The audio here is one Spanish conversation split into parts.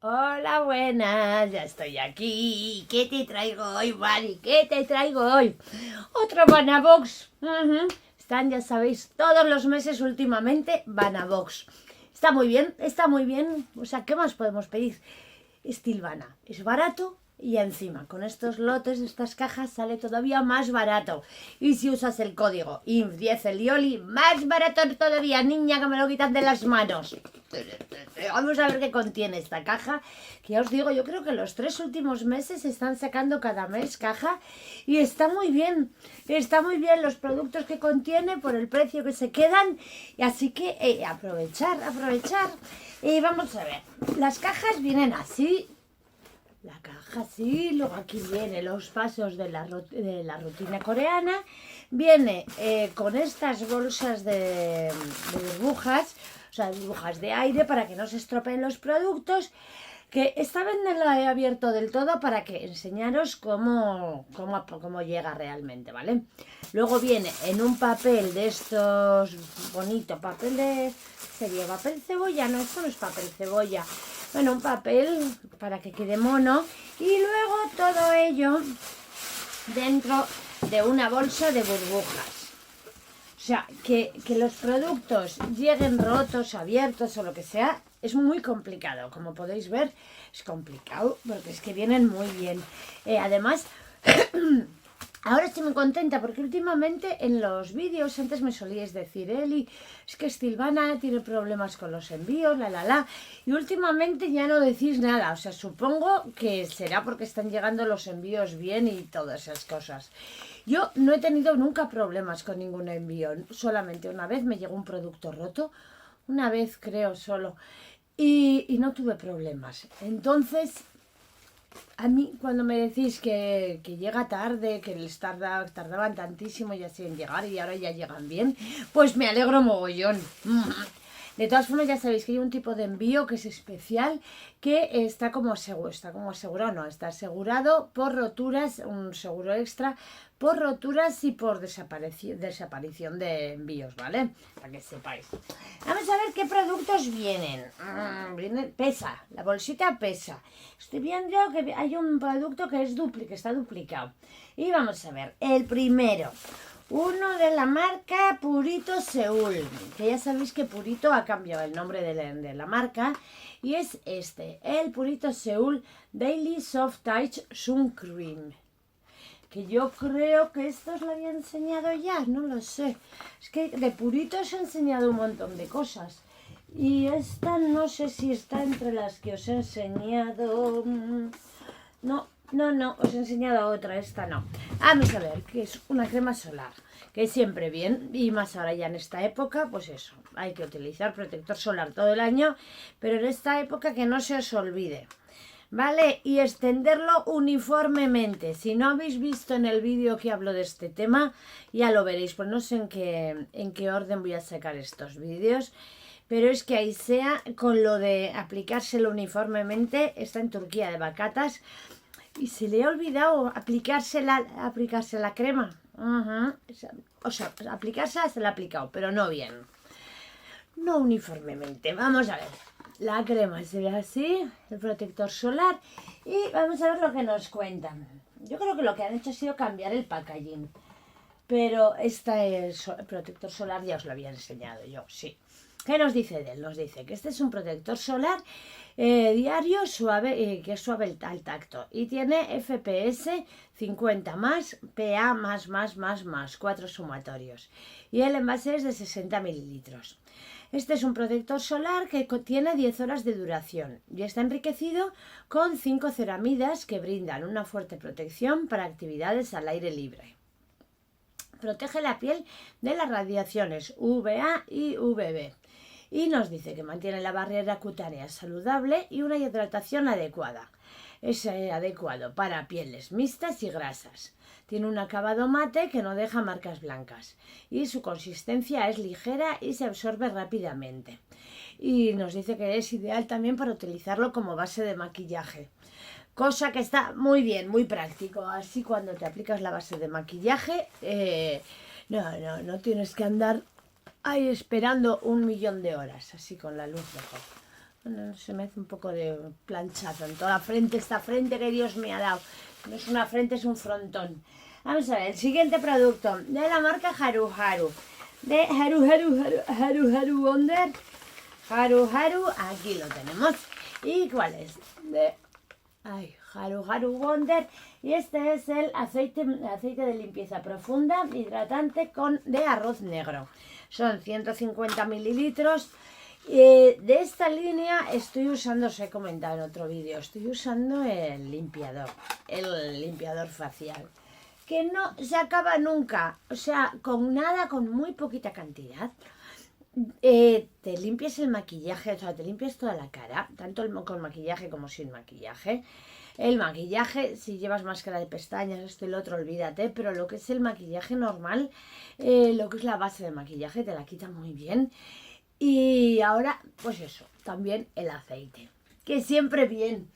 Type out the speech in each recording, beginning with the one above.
Hola, buenas, ya estoy aquí. ¿Qué te traigo hoy, Mari? ¿Qué te traigo hoy? Otro Banabox. Están, ya sabéis, todos los meses últimamente Banabox. Está muy bien, está muy bien. O sea, ¿qué más podemos pedir? Estilvana. Es barato y encima con estos lotes, estas cajas, sale todavía más barato. Y si usas el código INF10 Elioli, más barato todavía, niña, que me lo quitan de las manos. Vamos a ver qué contiene esta caja, que ya os digo, yo creo que los 3 últimos meses están sacando cada mes caja y está muy bien los productos que contiene por el precio que se quedan, y así que aprovechar. Y vamos a ver, las cajas vienen así. La caja sí, luego aquí viene los pasos de la rutina coreana. Viene con estas bolsas de burbujas, o sea, burbujas de aire para que no se estropeen los productos. Que esta vez no la he abierto del todo para que enseñaros cómo llega realmente, ¿vale? Luego viene en un papel de estos bonito, papel de... ¿Sería papel cebolla? No, esto no es papel cebolla. Bueno, un papel para que quede mono. Y luego todo ello dentro de una bolsa de burbujas. O sea, que los productos lleguen rotos, abiertos o lo que sea, es muy complicado. Como podéis ver, es complicado porque es que vienen muy bien. Además, ahora estoy muy contenta porque últimamente en los vídeos antes me solíais decir, Eli, es que Estilvana tiene problemas con los envíos, y últimamente ya no decís nada. O sea, supongo que será porque están llegando los envíos bien y todas esas cosas. Yo no he tenido nunca problemas con ningún envío. Solamente una vez me llegó un producto roto, una vez creo solo, y no tuve problemas. Entonces, a mí cuando me decís que llega tarde, que les tardaban tantísimo ya sin llegar y ahora ya llegan bien, pues me alegro mogollón. De todas formas, ya sabéis que hay un tipo de envío que es especial, que está como asegurado, no, está asegurado por roturas, un seguro extra por roturas y por desaparición de envíos, ¿vale? Para que sepáis. Vamos a ver qué productos vienen. Pesa, la bolsita pesa. Estoy viendo que hay un producto que está duplicado. Y vamos a ver, el primero. Uno de la marca Purito Seúl, que ya sabéis que Purito ha cambiado el nombre de la marca, y es este, el Purito Seúl Daily Soft Touch Sun Cream. Que yo creo que esto os lo había enseñado ya, no lo sé. Es que de Purito os he enseñado un montón de cosas. Y esta no sé si está entre las que os he enseñado. No, os he enseñado otra, esta no. Vamos a ver, que es una crema solar, que siempre bien, y más ahora ya en esta época, pues eso, hay que utilizar protector solar todo el año, pero en esta época que no se os olvide, ¿vale? Y extenderlo uniformemente. Si no habéis visto en el vídeo que hablo de este tema, ya lo veréis, pues no sé en qué orden voy a sacar estos vídeos. Pero es que ahí sea con lo de aplicárselo uniformemente, está en Turquía de Bacatas. Y se le ha olvidado aplicarse la crema. O sea, aplicársela se la ha aplicado, pero no bien. No uniformemente. Vamos a ver. La crema se ve así, el protector solar. Y vamos a ver lo que nos cuentan. Yo creo que lo que han hecho ha sido cambiar el packaging. Pero el protector solar ya os lo había enseñado yo, sí. ¿Qué nos dice de él? Nos dice que este es un protector solar diario suave, que es suave al tacto, y tiene FPS 50 más, PA más, 4 sumatorios. Y el envase es de 60 mililitros. Este es un protector solar que tiene 10 horas de duración y está enriquecido con 5 ceramidas que brindan una fuerte protección para actividades al aire libre. Protege la piel de las radiaciones UVA y UVB. Y nos dice que mantiene la barrera cutánea saludable y una hidratación adecuada. Es adecuado para pieles mixtas y grasas. Tiene un acabado mate que no deja marcas blancas. Y su consistencia es ligera y se absorbe rápidamente. Y nos dice que es ideal también para utilizarlo como base de maquillaje. Cosa que está muy bien, muy práctico. Así cuando te aplicas la base de maquillaje, no tienes que andar ahí esperando 1.000.000 de horas, así con la luz mejor. Bueno, se me hace un poco de planchazo en toda la frente, esta frente que Dios me ha dado. No es una frente, es un frontón. Vamos a ver, el siguiente producto de la marca Haru Haru. De Haru Wonder. Haru Haru, aquí lo tenemos. ¿Y cuál es? De Haru Wonder. Y este es el aceite de limpieza profunda, hidratante de arroz negro. Son 150 mililitros. De esta línea estoy usando, os he comentado en otro vídeo, estoy usando el limpiador facial, que no se acaba nunca, o sea, con nada, con muy poquita cantidad. Te limpias el maquillaje, o sea, te limpias toda la cara, tanto con maquillaje como sin maquillaje. El maquillaje, si llevas máscara de pestañas, esto y lo otro, olvídate, pero lo que es el maquillaje normal, lo que es la base del maquillaje, te la quita muy bien. Y ahora, pues eso, también el aceite, que siempre bien,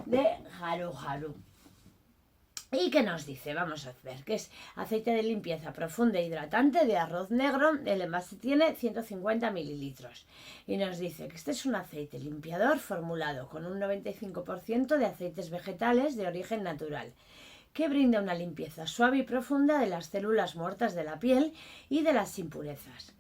de Haru Haru. ¿Y qué nos dice? Vamos a ver, que es aceite de limpieza profunda e hidratante de arroz negro. El envase tiene 150 mililitros. Y nos dice que este es un aceite limpiador formulado con un 95% de aceites vegetales de origen natural, que brinda una limpieza suave y profunda de las células muertas de la piel y de las impurezas.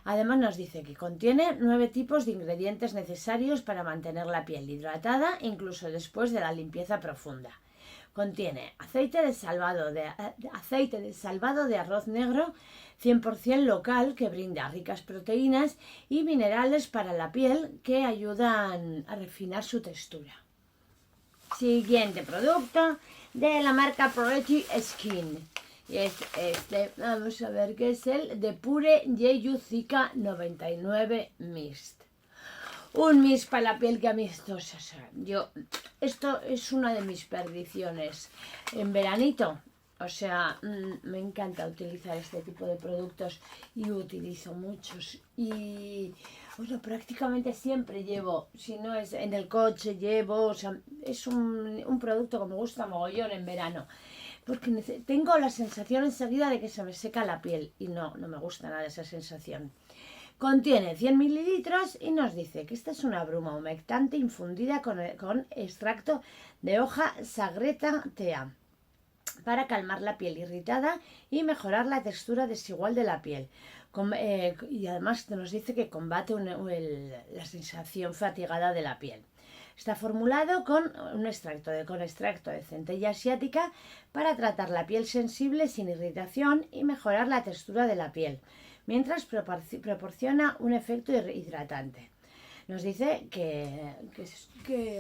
Además nos dice que contiene 9 tipos de ingredientes necesarios para mantener la piel hidratada, incluso después de la limpieza profunda. Contiene aceite de salvado de arroz negro 100% local, que brinda ricas proteínas y minerales para la piel que ayudan a refinar su textura. Siguiente producto de la marca Pretty Skin. Y es vamos a ver qué es el de Pure Jeju Zika 99 Mist. Un mist para la piel que a mí esto es una de mis perdiciones en veranito. O sea, me encanta utilizar este tipo de productos y utilizo muchos. Y bueno, prácticamente siempre llevo, si no es en el coche, llevo, o sea, es un producto que me gusta mogollón en verano. Porque tengo la sensación enseguida de que se me seca la piel y no me gusta nada esa sensación. Contiene 100 mililitros y nos dice que esta es una bruma humectante infundida con extracto de hoja Sagreta Tea para calmar la piel irritada y mejorar la textura desigual de la piel. Y además nos dice que combate la sensación fatigada de la piel. Está formulado con extracto de centella asiática para tratar la piel sensible sin irritación y mejorar la textura de la piel, mientras proporciona un efecto hidratante. Nos dice que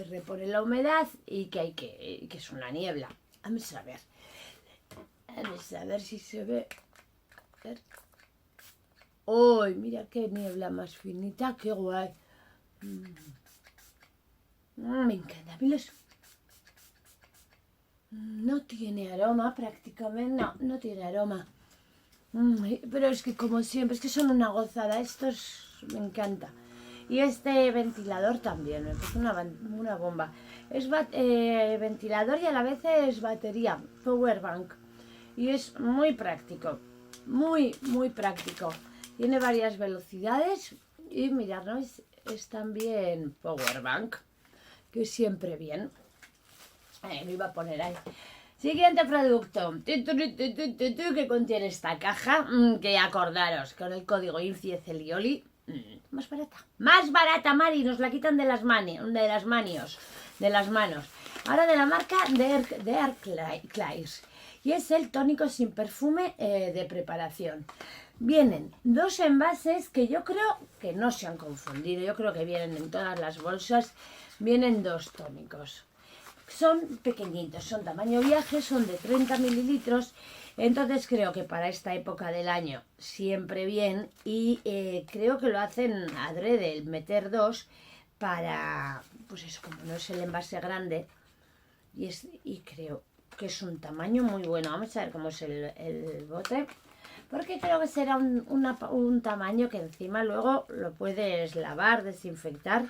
repone la humedad y que es una niebla. Vamos a ver si se ve. ¡Uy! Mira qué niebla más finita, qué guay. Me encanta. No tiene aroma prácticamente, no tiene aroma. Pero es que como siempre, es que son una gozada, me encanta. Y este ventilador también, me parece una bomba. Es ventilador y a la vez es batería, power bank. Y es muy práctico, muy práctico. Tiene varias velocidades y mirad, ¿no? Es también power bank, que siempre bien. Lo iba a poner ahí. Siguiente producto que contiene esta caja, que acordaros, con el código INCIECELIOLI, más barata, Mari, nos la quitan de las manos. Ahora de la marca de Arclais, y es el tónico sin perfume de preparación. Vienen 2 envases que yo creo que no se han confundido, yo creo que vienen en todas las bolsas, vienen 2 tónicos. Son pequeñitos, son tamaño viaje, son de 30 mililitros, entonces creo que para esta época del año siempre bien, y creo que lo hacen adrede, el meter 2 para, pues eso, como no es el envase grande, y creo que es un tamaño muy bueno. Vamos a ver cómo es el bote, porque creo que será un tamaño que encima luego lo puedes lavar, desinfectar,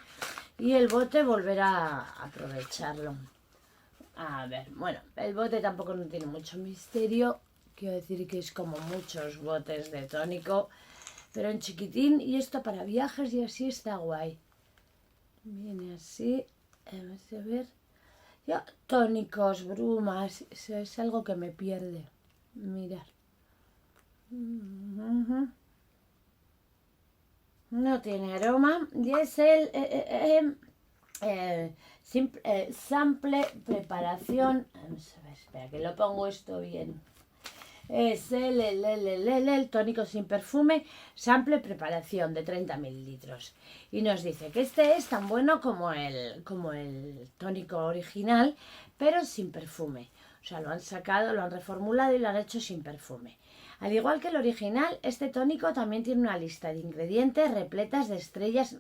y el bote volverá a aprovecharlo. A ver, bueno, el bote tampoco no tiene mucho misterio. Quiero decir que es como muchos botes de tónico, pero en chiquitín, y esto para viajes y así está guay. Viene así. Vamos a ver. Yo, tónicos, brumas, eso es algo que me pierde. Mirad. No tiene aroma y es el sample preparación. Vamos a ver, espera que lo pongo esto bien. Es el tónico sin perfume, sample preparación de 30 mililitros. Y nos dice que este es tan bueno como el tónico original, pero sin perfume. O sea, lo han sacado, lo han reformulado y lo han hecho sin perfume. Al igual que el original, este tónico también tiene una lista de ingredientes repletas de estrellas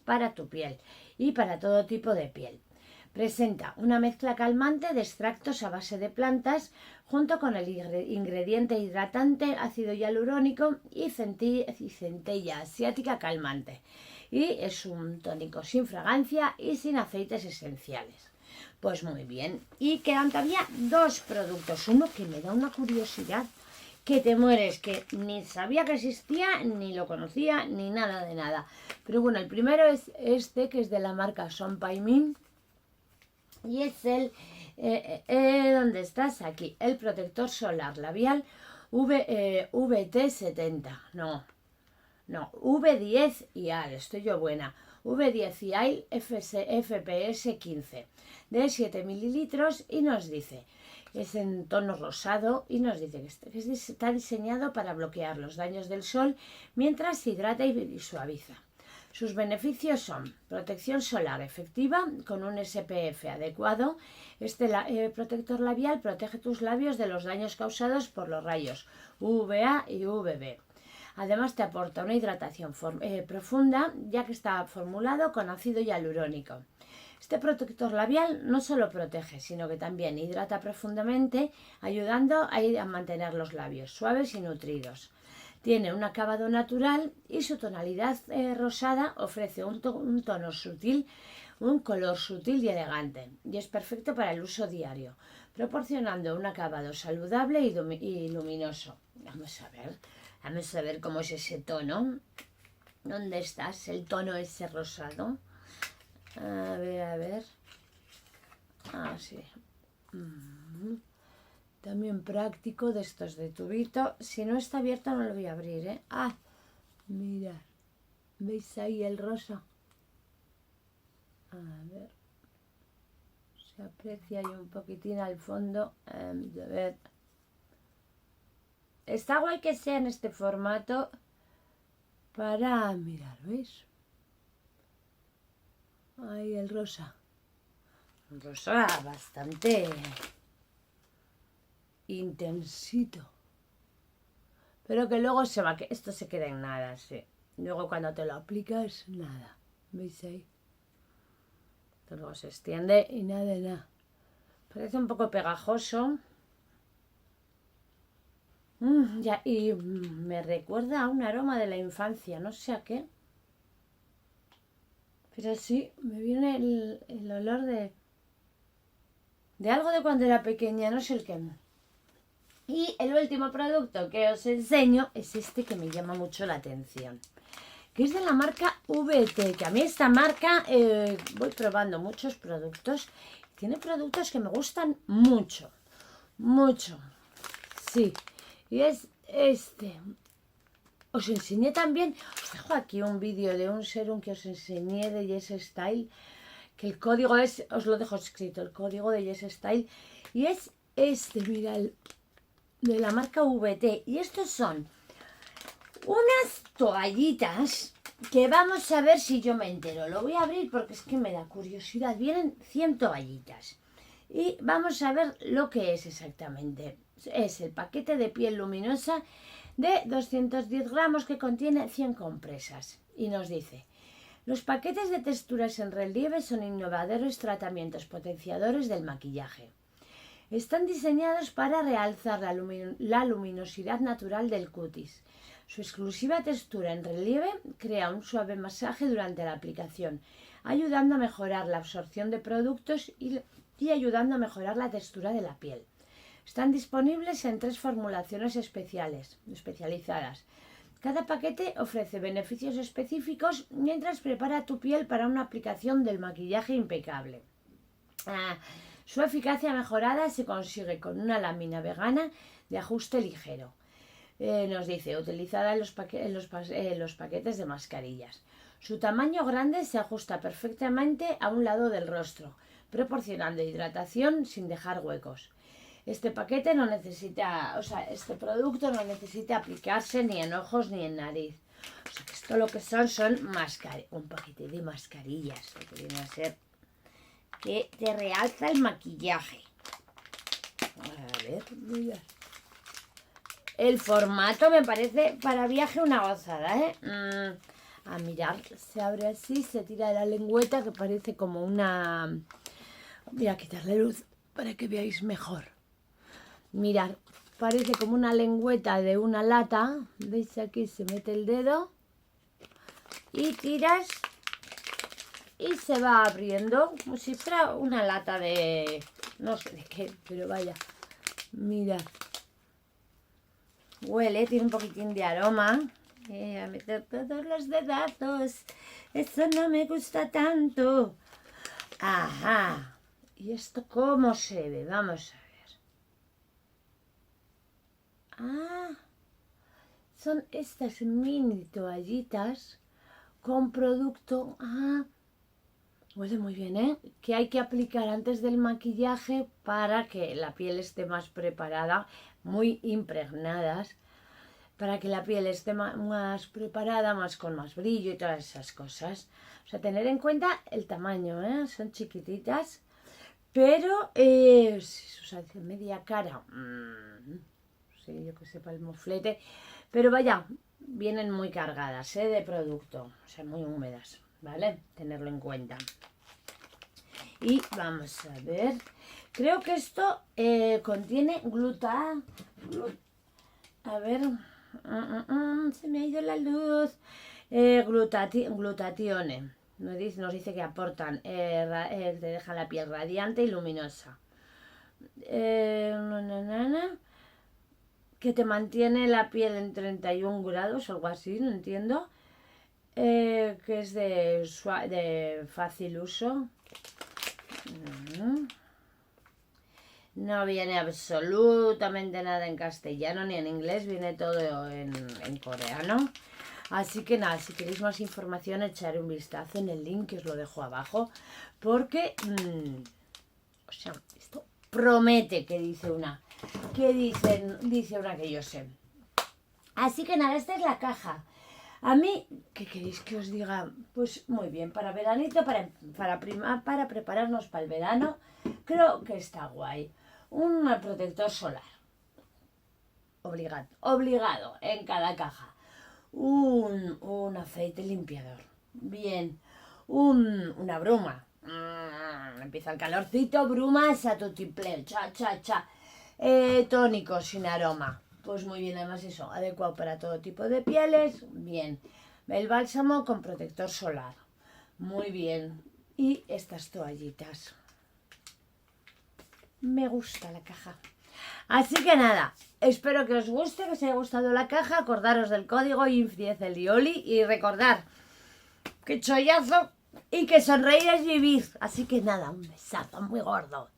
para tu piel y para todo tipo de piel. Presenta una mezcla calmante de extractos a base de plantas junto con el ingrediente hidratante ácido hialurónico y centella asiática calmante. Y es un tónico sin fragancia y sin aceites esenciales. Pues muy bien. Y quedan todavía dos productos. Uno que me da una curiosidad que te mueres, que ni sabía que existía, ni lo conocía, ni nada de nada. Pero bueno, el primero es este, que es de la marca Son Paimin. Y es ¿dónde estás? Aquí, el protector solar labial VT70. No, V10 y AL, estoy yo buena. V10 y AL FPS 15 de 7 mililitros y nos dice, es en tono rosado y nos dice que está diseñado para bloquear los daños del sol mientras hidrata y suaviza. Sus beneficios son protección solar efectiva con un SPF adecuado. Este protector labial protege tus labios de los daños causados por los rayos UVA y UVB. Además te aporta una hidratación profunda, ya que está formulado con ácido hialurónico. Este protector labial no solo protege, sino que también hidrata profundamente, ayudando a mantener los labios suaves y nutridos. Tiene un acabado natural y su tonalidad rosada ofrece un tono sutil, un color sutil y elegante. Y es perfecto para el uso diario, proporcionando un acabado saludable y luminoso. Vamos a ver cómo es ese tono. ¿Dónde estás? El tono ese rosado. A ver. Ah, sí. También práctico, de estos de tubito. Si no está abierto no lo voy a abrir, ¿eh? Ah, mirad. ¿Veis ahí el rosa? A ver. Se aprecia ahí un poquitín al fondo. A ver. Está guay que sea en este formato para mirar, ¿veis? Ahí el rosa. Un rosa bastante intensito. Pero que luego se va, que esto se queda en nada, sí. Luego cuando te lo aplicas, nada. ¿Veis ahí? Esto luego se extiende y nada de nada. Parece un poco pegajoso. Y me recuerda a un aroma de la infancia, no sé a qué. Pero sí, me viene el olor de algo de cuando era pequeña, no sé el qué. Y el último producto que os enseño es este que me llama mucho la atención, que es de la marca VT, que a mí esta marca voy probando muchos productos. Tiene productos que me gustan mucho, sí. Y es este. Os enseñé también, os dejo aquí un vídeo de un serum que os enseñé de Yes Style, que el código es, os lo dejo escrito, el código de Yes Style, y es este, mira, de la marca VT. Y estos son unas toallitas que vamos a ver si yo me entero. Lo voy a abrir porque es que me da curiosidad. Vienen 100 toallitas. Y vamos a ver lo que es exactamente. Es el paquete de piel luminosa de 210 gramos que contiene 100 compresas. Y nos dice: los paquetes de texturas en relieve son innovadores tratamientos potenciadores del maquillaje. Están diseñados para realzar la luminosidad natural del cutis. Su exclusiva textura en relieve crea un suave masaje durante la aplicación, ayudando a mejorar la absorción de productos y ayudando a mejorar la textura de la piel. Están disponibles en 3 formulaciones especializadas: Cada paquete ofrece beneficios específicos mientras prepara tu piel para una aplicación del maquillaje impecable. Su eficacia mejorada se consigue con una lámina vegana de ajuste ligero. Nos dice, utilizada en los paquetes de mascarillas. Su tamaño grande se ajusta perfectamente a un lado del rostro, proporcionando hidratación sin dejar huecos. Este paquete no necesita, este producto no necesita aplicarse ni en ojos ni en nariz. O sea, que esto lo que son un paquete de mascarillas, lo que viene a ser que te realza el maquillaje. A ver, mira. El formato me parece para viaje una gozada, ¿eh? A mirar, se abre así, se tira de la lengüeta que parece como una... Voy a quitarle luz para que veáis mejor. Mirad, parece como una lengüeta de una lata. ¿Veis? Aquí se mete el dedo y tiras y se va abriendo como si fuera una lata de... no sé de qué, pero vaya. Mirad. Huele, tiene un poquitín de aroma. A meter todos los dedazos. Eso no me gusta tanto. Ajá. ¿Y esto cómo se ve? Vamos a ver. Son estas mini toallitas con producto. Huele muy bien, ¿eh? Que hay que aplicar antes del maquillaje para que la piel esté más preparada, muy impregnadas, para que la piel esté más preparada, con más brillo y todas esas cosas. O sea, tener en cuenta el tamaño, ¿eh? Son chiquititas, pero si se usa de media cara, sí, yo que sepa el moflete, pero vaya, vienen muy cargadas, de producto, o sea, muy húmedas, ¿vale? Tenerlo en cuenta. Y vamos a ver, creo que esto contiene a ver, se me ha ido la luz, glutatione. Nos dice que aportan, te deja la piel radiante y luminosa. Que te mantiene la piel en 31 grados o algo así, no entiendo. Que es de fácil uso. No viene absolutamente nada en castellano ni en inglés, viene todo en coreano. Así que nada, si queréis más información, echaré un vistazo en el link que os lo dejo abajo. Porque, o sea, esto promete, que dice una. Dice una que yo sé. Así que nada, esta es la caja. A mí, ¿qué queréis que os diga? Pues muy bien, para veranito, para prepararnos para el verano, creo que está guay. Un protector solar. Obligado en cada caja. Un aceite limpiador. Bien. Una bruma. Empieza el calorcito, brumas a tutiplén. Cha. Tónico sin aroma. Pues muy bien, además eso, adecuado para todo tipo de pieles. Bien. El bálsamo con protector solar. Muy bien. Y estas toallitas. Me gusta la caja. Así que nada, espero que os guste, que os haya gustado la caja. Acordaros del código INFIECELIOLI y recordar que chollazo y que sonreír es vivir. Así que nada, un besazo muy gordo.